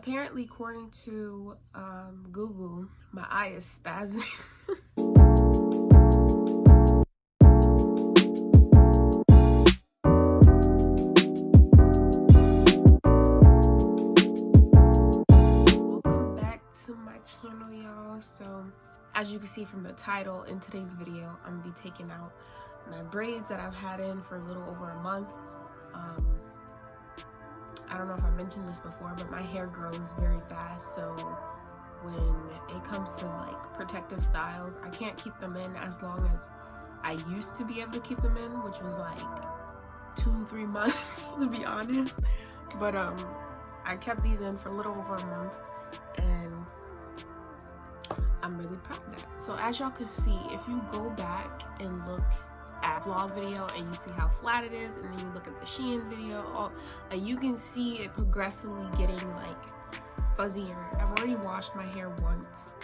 Apparently, according to Google, my eye is spazzing. Welcome back to my channel, y'all. So, as you can see from the title, in today's video, I'm gonna be taking out my braids that I've had in for a little over a month. I don't know if I mentioned this before, but my hair grows very fast, so when it comes to like protective styles, I can't keep them in as long as I used to be able to keep them in, which was like 2-3 months to be honest. But I kept these in for a little over a month, and I'm really proud of that. So as y'all can see, if you go back and look at vlog video and you see how flat it is, and then you look at the Shein video, you can see it progressively getting like fuzzier. I've already washed my hair once.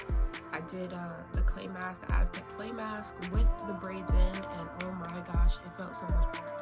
I did the clay mask, the Aztec clay mask with the braids in, and oh my gosh, it felt so much better.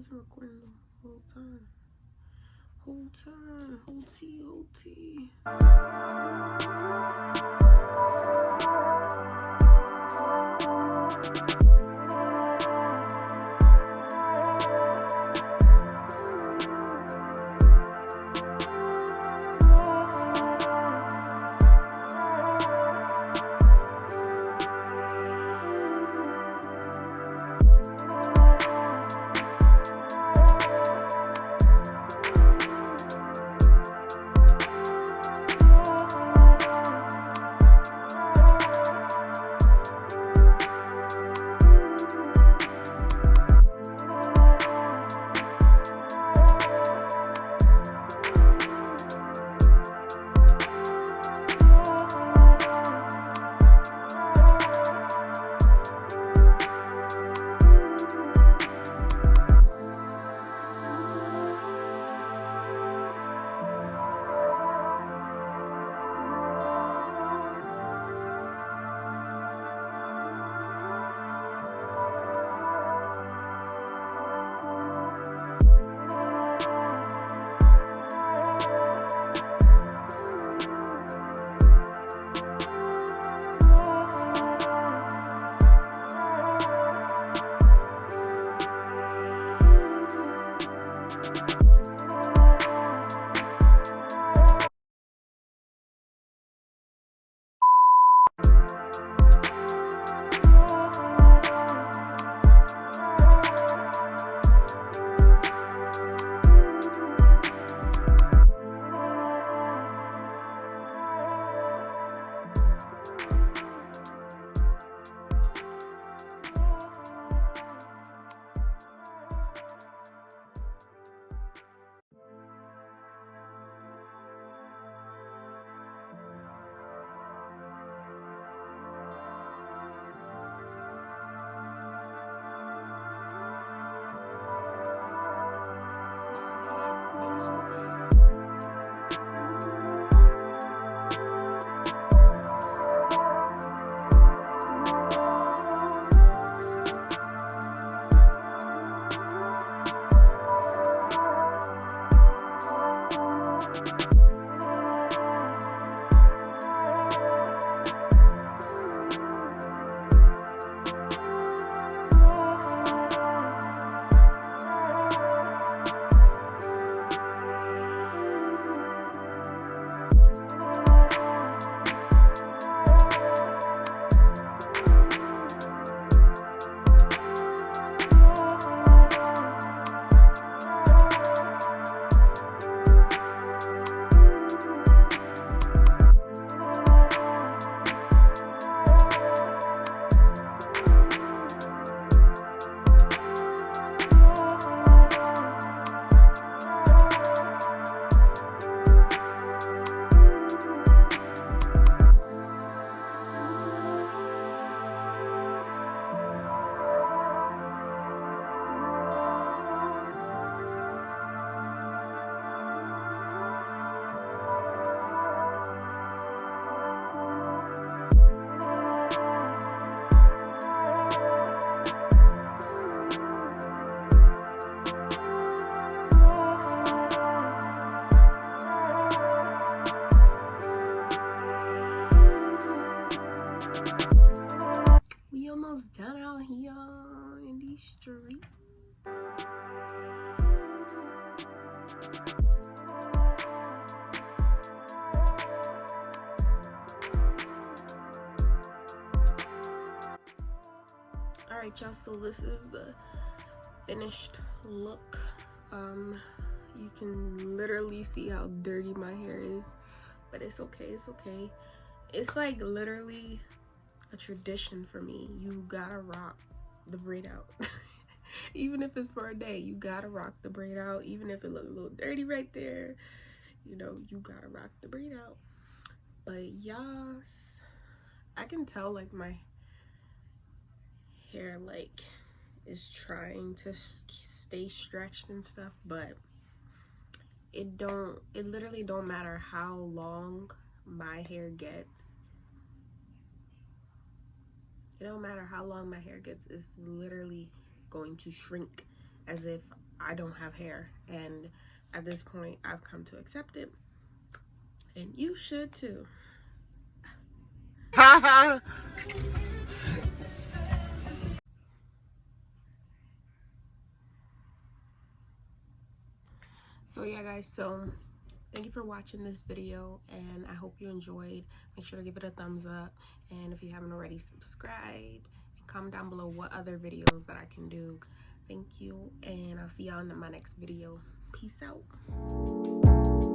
Recording the whole time. Whole tea. Almost done out here in these streets. Alright y'all, so this is the finished look. You can literally see how dirty my hair is, but it's okay, it's okay. It's like literally a tradition for me. You gotta rock the braid out. Even if it's for a day, you gotta rock the braid out. Even if it looks a little dirty right there, you know, you gotta rock the braid out. But yes, I can tell like my hair like is trying to stay stretched and stuff, but it literally don't matter how long my hair gets. It don't matter how long my hair gets, it's literally going to shrink as if I don't have hair. And at this point, I've come to accept it. And you should too. So yeah guys, so thank you for watching this video, and I hope you enjoyed. Make sure to give it a thumbs up, and if you haven't already, subscribe and comment down below what other videos that I can do. Thank you, and I'll see y'all in my next video. Peace out.